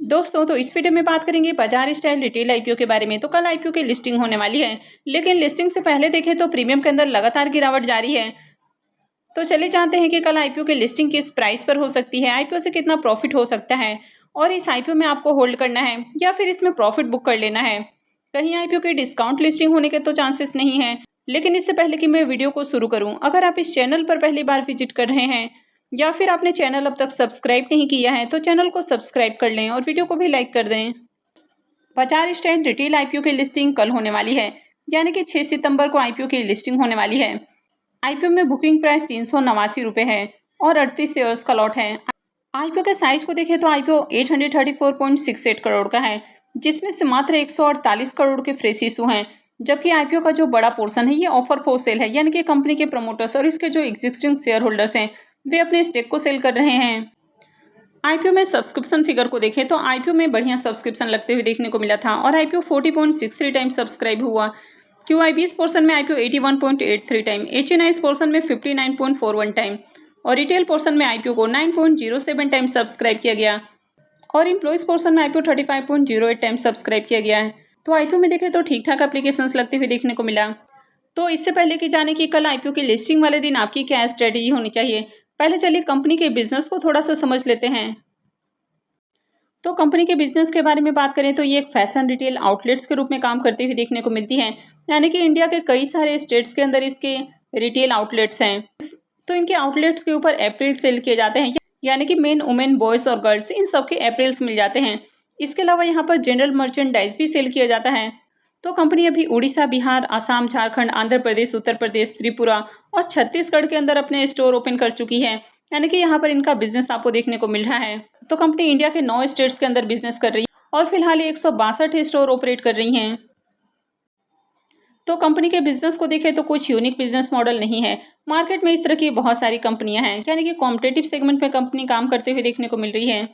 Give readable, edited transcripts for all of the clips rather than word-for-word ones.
दोस्तों तो इस वीडियो में बात करेंगे बाजार स्टाइल रिटेल आईपीओ के बारे में। तो कल आईपीओ की लिस्टिंग होने वाली है, लेकिन लिस्टिंग से पहले देखें तो प्रीमियम के अंदर लगातार गिरावट जारी है। तो चलिए जानते हैं कि कल आईपीओ की लिस्टिंग किस प्राइस पर हो सकती है, आईपीओ से कितना प्रॉफिट हो सकता है और इस आईपीओ में आपको होल्ड करना है या फिर इसमें प्रॉफिट बुक कर लेना है। कहीं आईपीओ की डिस्काउंट लिस्टिंग होने के तो चांसेस नहीं है। लेकिन इससे पहले कि मैं वीडियो को शुरू करूं, अगर आप इस चैनल पर पहली बार विजिट कर रहे हैं या फिर आपने चैनल अब तक सब्सक्राइब नहीं किया है तो चैनल को सब्सक्राइब कर लें और वीडियो को भी लाइक कर दें। बाजार स्टैंड रिटेल आईपीओ की लिस्टिंग कल होने वाली है, यानी कि 6 सितंबर को आईपीओ की लिस्टिंग होने वाली है। आईपीओ में बुकिंग प्राइस 389 रुपये है और 38 शेयर्स का लॉट है। आईपीओ के साइज को देखें तो आईपीओ 834.68 करोड़ का है, जिसमें से मात्र 148 करोड़ के फ्रेश इशू हैं। जबकि आईपीओ का जो बड़ा पोर्शन है ये ऑफर फॉर सेल है, यानी कि कंपनी के प्रमोटर्स और इसके जो एग्जिस्टिंग शेयर होल्डर्स हैं वे अपने स्टेक को सेल कर रहे हैं। आईपीओ में सब्सक्रिप्शन फिगर को देखें तो आईपीओ में बढ़िया सब्सक्रिप्शन लगते हुए देखने को मिला था और आईपीओ 40.63 टाइम सब्सक्राइब हुआ। क्यूआईबीएस पोर्शन में आईपीओ 81.83 टाइम, एचएनआईएस पोर्शन में 59.41 टाइम और रिटेल पोर्शन में आईपीओ को 9.07 टाइम सब्सक्राइब किया गया और एम्प्लॉइज पोर्शन में आईपीओ 35.08 टाइम सब्सक्राइब किया गया है। तो आईपीओ में देखें तो ठीक ठाक एप्लीकेशंस लगते हुए देखने को मिला। तो इससे पहले कि जाने कि कल आईपीओ की लिस्टिंग वाले दिन आपकी क्या स्ट्रेटेजी होनी चाहिए, पहले चलिए कंपनी के बिजनेस को थोड़ा सा समझ लेते हैं। तो कंपनी के बिजनेस के बारे में बात करें तो ये एक फैशन रिटेल आउटलेट्स के रूप में काम करते हुए देखने को मिलती है, यानी कि इंडिया के कई सारे स्टेट्स के अंदर इसके रिटेल आउटलेट्स हैं। तो इनके आउटलेट्स के ऊपर अप्रैल सेल किए जाते हैं, यानी कि मेन वुमेन बॉयज़ और गर्ल्स इन सबके अप्रैल्स मिल जाते हैं। इसके अलावा यहाँ पर जनरल मर्चेंडाइज भी सेल किया जाता है। तो कंपनी अभी उड़ीसा, बिहार, आसाम, झारखंड, आंध्र प्रदेश, उत्तर प्रदेश, त्रिपुरा और छत्तीसगढ़ के अंदर अपने स्टोर ओपन कर चुकी है, यानी कि यहाँ पर इनका बिजनेस आपको देखने को मिल रहा है। तो कंपनी इंडिया के 9 स्टेट्स के अंदर बिजनेस कर रही है और फिलहाल 162 स्टोर ऑपरेट कर रही हैं। तो कंपनी के बिजनेस को देखें तो कुछ यूनिक बिजनेस मॉडल नहीं है। मार्केट में इस तरह की बहुत सारी कंपनियां हैं, यानी कि कॉम्पिटेटिव सेगमेंट में कंपनी काम करते हुए देखने को मिल रही है।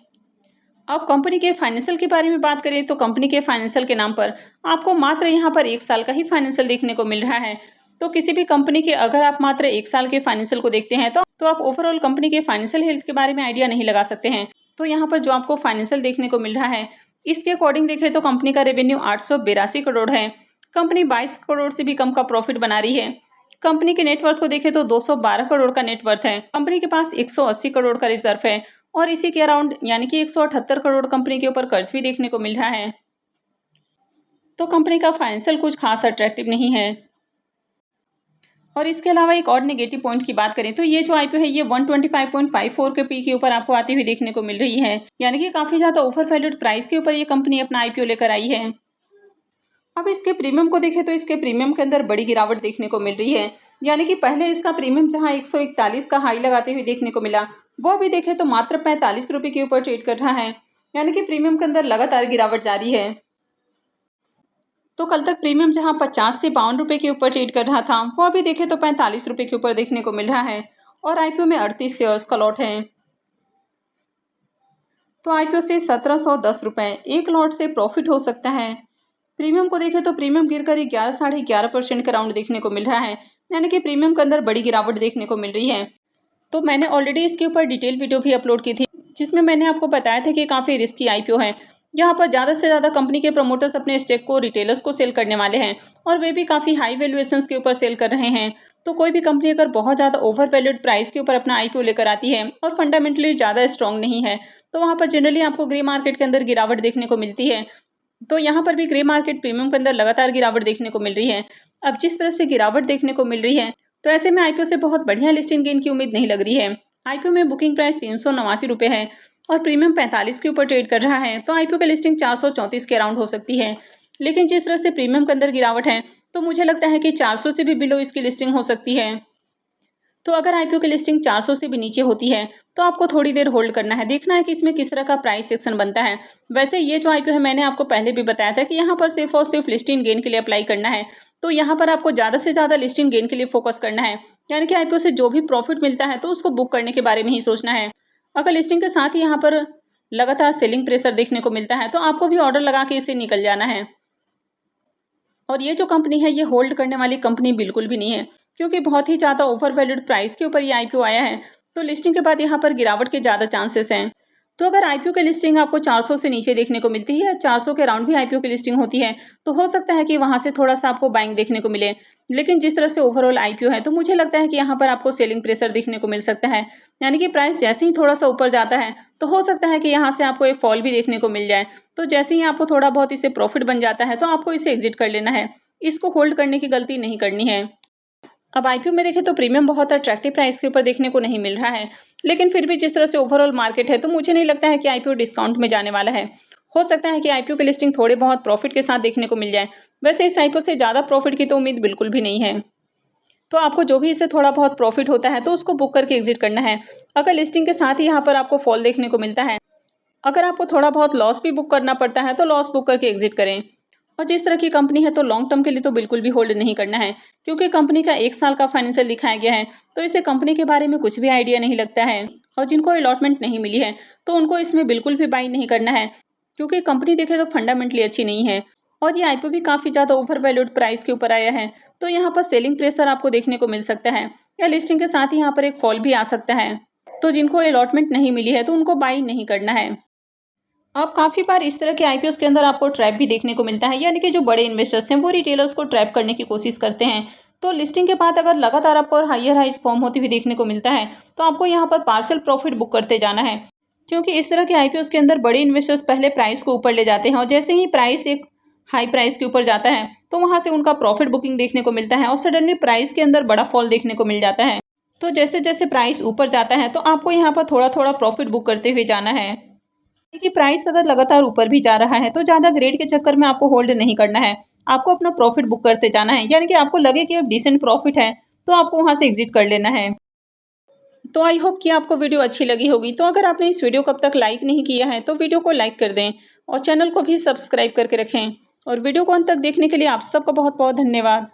अब कंपनी के फाइनेंशियल के बारे में बात करें तो कंपनी के फाइनेंशियल के नाम पर आपको मात्र यहाँ पर 1 साल का ही फाइनेंशियल देखने को मिल रहा है। तो किसी भी कंपनी के अगर आप मात्र 1 साल के फाइनेंशियल को देखते हैं तो आप ओवरऑल कंपनी के फाइनेंशियल हेल्थ के बारे में आइडिया नहीं लगा सकते हैं। तो यहाँ पर जो आपको फाइनेंशियल देखने को मिल रहा है, इसके अकॉर्डिंग देखें तो कंपनी का रेवेन्यू 882 करोड़ है। कंपनी 22 करोड़ से भी कम का प्रॉफिट बना रही है। कंपनी के नेटवर्थ को देखें तो 212 करोड़ का नेटवर्थ है। कंपनी के पास 180 करोड़ का रिजर्व है और इसी के अराउंड यानी कि 178 करोड़ कंपनी के ऊपर कर्ज भी देखने को मिल रहा है। तो कंपनी का फाइनेंशियल कुछ खास अट्रैक्टिव नहीं है। और इसके अलावा एक और नेगेटिव पॉइंट की बात करें तो ये जो आईपीओ है ये 125.54 के पी के ऊपर आपको आती हुई देखने को मिल रही है, यानी कि काफी ज्यादा ओवर वैल्यूड प्राइस के ऊपर ये कंपनी अपना आईपीओ लेकर आई है। अब इसके प्रीमियम को देखें तो इसके प्रीमियम के अंदर बड़ी गिरावट देखने को मिल रही है, यानी कि पहले इसका प्रीमियम जहां 141 का हाई लगाते हुए देखने को मिला, वो अभी देखें तो मात्र 45 रुपये के ऊपर ट्रेड कर रहा है, यानी कि प्रीमियम के अंदर लगातार गिरावट जारी है। तो कल तक प्रीमियम जहां 50 से 52 रुपये के ऊपर ट्रेड कर रहा था, वो अभी देखें तो 45 रुपये के ऊपर देखने को मिल रहा है और आईपीओ में 38 शेयर्स का लॉट है। तो आईपीओ से 1710 रुपये एक लॉट से प्रॉफिट हो सकता है। प्रीमियम को देखें तो प्रीमियम गिरकर 11 साढ़े 11% का राउंड देखने को मिल रहा है, यानी कि प्रीमियम के अंदर बड़ी गिरावट देखने को मिल रही है। तो मैंने ऑलरेडी इसके ऊपर डिटेल वीडियो भी अपलोड की थी, जिसमें मैंने आपको बताया था कि काफ़ी रिस्की आईपीओ है। यहाँ पर ज़्यादा से ज़्यादा कंपनी के प्रमोटर्स अपने स्टेक को रिटेलर्स को सेल करने वाले हैं और वे भी काफ़ी हाई वैल्यूएशंस के ऊपर सेल कर रहे हैं। तो कोई भी कंपनी अगर बहुत ज़्यादा ओवर वैल्यूड प्राइस के ऊपर अपना आईपीओ लेकर आती है और फंडामेंटली ज़्यादा स्ट्रॉन्ग नहीं है, तो वहाँ पर जनरली आपको ग्रे मार्केट के अंदर गिरावट देखने को मिलती है। तो यहाँ पर भी ग्रे मार्केट प्रीमियम के अंदर लगातार गिरावट देखने को मिल रही है। अब जिस तरह से गिरावट देखने को मिल रही है, तो ऐसे में आईपीओ से बहुत बढ़िया लिस्टिंग गेन की उम्मीद नहीं लग रही है। आईपीओ में बुकिंग प्राइस 389 रुपये है और प्रीमियम 45 के ऊपर ट्रेड कर रहा है, तो आईपीओ की लिस्टिंग 434 के अराउंड हो सकती है। लेकिन जिस तरह से प्रीमियम के अंदर गिरावट है, तो मुझे लगता है कि 400 से भी बिलो इसकी लिस्टिंग हो सकती है। तो अगर आईपीओ की लिस्टिंग 400 से भी नीचे होती है, तो आपको थोड़ी देर होल्ड करना है, देखना है कि इसमें किस तरह का प्राइस सेक्शन बनता है। वैसे ये जो आईपीओ है मैंने आपको पहले भी बताया था कि यहाँ पर सिर्फ और सिर्फ लिस्टिंग गेन के लिए अप्लाई करना है। तो यहाँ पर आपको ज़्यादा से ज़्यादा लिस्टिंग गेन के लिए फोकस करना है, यानी कि आईपीओ से जो भी प्रॉफिट मिलता है तो उसको बुक करने के बारे में ही सोचना है। अगर लिस्टिंग के साथ ही यहाँ पर लगातार सेलिंग प्रेशर देखने को मिलता है, तो आपको भी ऑर्डर लगा के इसे निकल जाना है। और ये जो कंपनी है ये होल्ड करने वाली कंपनी बिल्कुल भी नहीं है, क्योंकि बहुत ही ज़्यादा ओवर वैल्यूड प्राइस के ऊपर ये आईपीओ आया है, तो लिस्टिंग के बाद यहाँ पर गिरावट के ज़्यादा चांसेस हैं। तो अगर आईपीओ की लिस्टिंग आपको 400 से नीचे देखने को मिलती है या 400 के अराउंड भी आईपीओ की लिस्टिंग होती है, तो हो सकता है कि वहाँ से थोड़ा-सा आपको बाइंग देखने को मिले। लेकिन जिस तरह से ओवरऑल आईपीओ है, तो मुझे लगता है कि यहाँ पर आपको सेलिंग प्रेशर देखने को मिल सकता है। यानी कि प्राइस जैसे ही थोड़ा-सा ऊपर जाता है, तो हो सकता है कि यहाँ से आपको एक फॉल भी देखने को मिल जाए। तो जैसे ही आपको थोड़ा बहुत इससे प्रॉफिट बन जाता है, तो आपको इसे एग्ज़िट कर लेना है। इसको होल्ड करने की गलती नहीं करनी है। अब आईपीओ में देखें तो प्रीमियम बहुत अट्रैक्टिव प्राइस के ऊपर देखने को नहीं मिल रहा है, लेकिन फिर भी जिस तरह से ओवरऑल मार्केट है, तो मुझे नहीं लगता है कि आईपीओ डिस्काउंट में जाने वाला है। हो सकता है कि आईपीओ की लिस्टिंग थोड़े बहुत प्रॉफिट के साथ देखने को मिल जाए। वैसे इस आईपीओ से ज़्यादा प्रॉफिट की तो उम्मीद बिल्कुल भी नहीं है। तो आपको जो भी इससे थोड़ा बहुत प्रॉफिट होता है, तो उसको बुक करके एग्जिट करना है। अगर लिस्टिंग के साथ ही यहाँ पर आपको फॉल देखने को मिलता है, अगर आपको थोड़ा बहुत लॉस भी बुक करना पड़ता है, तो लॉस बुक करके एग्जिट करें। और जिस तरह की कंपनी है, तो लॉन्ग टर्म के लिए तो बिल्कुल भी होल्ड नहीं करना है, क्योंकि कंपनी का 1 साल का फाइनेंशियल दिखाया गया है, तो इसे कंपनी के बारे में कुछ भी आइडिया नहीं लगता है। और जिनको अलॉटमेंट नहीं मिली है, तो उनको इसमें बिल्कुल भी बाई नहीं करना है, क्योंकि कंपनी देखे तो फंडामेंटली अच्छी नहीं है। और ये आईपीओ भी काफ़ी ज़्यादा ओवर वैल्यूड प्राइस के ऊपर आया है, तो यहाँ पर सेलिंग प्रेशर आपको देखने को मिल सकता है, या लिस्टिंग के साथ ही यहाँ पर एक फॉल भी आ सकता है। तो जिनको अलॉटमेंट नहीं मिली है, तो उनको बाई नहीं करना है। अब काफ़ी बार इस तरह के आईपीओस के अंदर आपको ट्रैप भी देखने को मिलता है, यानी कि जो बड़े इन्वेस्टर्स हैं वो रिटेलर्स को ट्रैप करने की कोशिश करते हैं। तो लिस्टिंग के बाद अगर लगातार आपको और हाइयर हाइस फॉर्म होती हुई देखने को मिलता है, तो आपको यहाँ पर पार्शियल प्रॉफिट बुक करते जाना है, क्योंकि इस तरह के आईपीओस के अंदर बड़े इन्वेस्टर्स पहले प्राइस को ऊपर ले जाते हैं, और जैसे ही प्राइस एक हाई प्राइस के ऊपर जाता है, तो वहाँ से उनका प्रॉफिट बुकिंग देखने को मिलता है और सडनली प्राइस के अंदर बड़ा फॉल देखने को मिल जाता है। तो जैसे जैसे प्राइस ऊपर जाता है, तो आपको यहाँ पर थोड़ा थोड़ा प्रॉफिट बुक करते हुए जाना है। कि प्राइस अगर लगातार ऊपर भी जा रहा है, तो ज़्यादा ग्रेड के चक्कर में आपको होल्ड नहीं करना है। आपको अपना प्रॉफिट बुक करते जाना है, यानी कि आपको लगे कि अब डिसेंट प्रॉफिट है, तो आपको वहाँ से एग्जिट कर लेना है। तो आई होप कि आपको वीडियो अच्छी लगी होगी। तो अगर आपने इस वीडियो को अब तक लाइक नहीं किया है, तो वीडियो को लाइक कर दें और चैनल को भी सब्सक्राइब करके रखें। और वीडियो को अंत तक देखने के लिए आप सबका बहुत बहुत धन्यवाद।